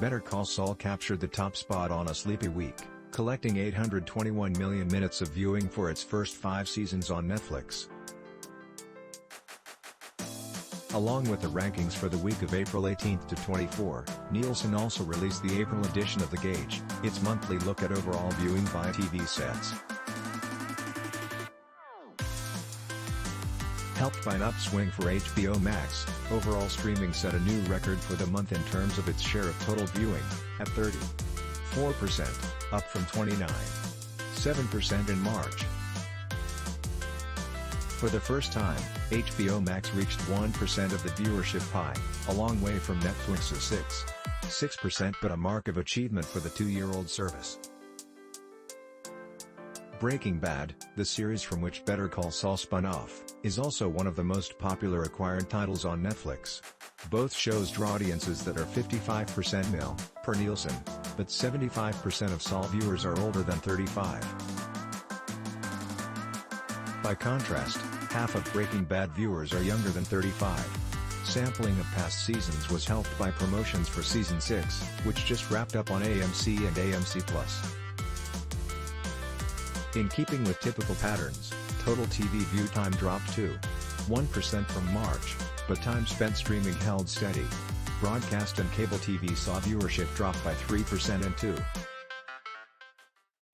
Better Call Saul captured the top spot on a sleepy week, collecting 821 million minutes of viewing for its first 5 seasons on Netflix. Along with the rankings for the week of April 18 to 24, Nielsen also released the April edition of The Gauge, its monthly look at overall viewing by TV sets. Helped by an upswing for HBO Max, overall streaming set a new record for the month in terms of its share of total viewing, at 34%, up from 29.7% in March. For the first time, HBO Max reached 1% of the viewership pie, a long way from Netflix's 6% but a mark of achievement for the 2-year-old service. Breaking Bad, the series from which Better Call Saul spun off, is also one of the most popular acquired titles on Netflix. Both shows draw audiences that are 55% male, per Nielsen, but 75% of Saul viewers are older than 35. By contrast, half of Breaking Bad viewers are younger than 35. Sampling of past seasons was helped by promotions for Season 6, which just wrapped up on AMC and AMC+. In keeping with typical patterns, total TV view time dropped to 1% from March, but time spent streaming held steady. Broadcast and cable TV saw viewership drop by 3% and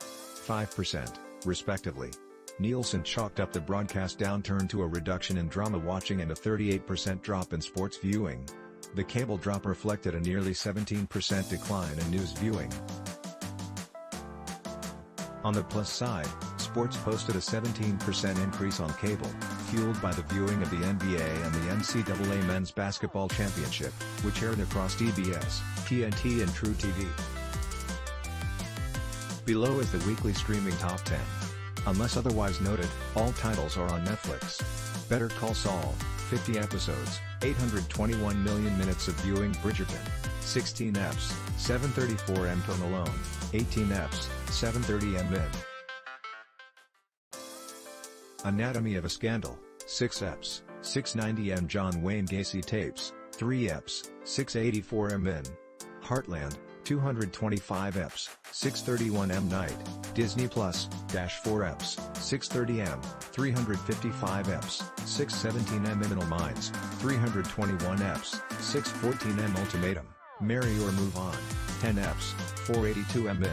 2.5%, respectively. Nielsen chalked up the broadcast downturn to a reduction in drama watching and a 38% drop in sports viewing. The cable drop reflected a nearly 17% decline in news viewing. On the plus side, sports posted a 17% increase on cable, fueled by the viewing of the NBA and the NCAA Men's Basketball Championship, which aired across TBS, TNT and TruTV. Below is the weekly streaming top 10. Unless otherwise noted, all titles are on Netflix. Better Call Saul, 50 episodes, 821 million minutes of viewing. Bridgerton, 16 eps, 734M. Comelon, 18 eps, 730M. Anatomy of a Scandal, 6 eps, 690M. John Wayne Gacy Tapes, 3 eps, 684M. Heartland, 225 eps, 631M. Night, Disney Plus, -4 eps, 630M, 355 eps, 617M. Iminal Minds, 321 eps, 614M. Ultimatum, Marry or Move On, 10 eps, 482M.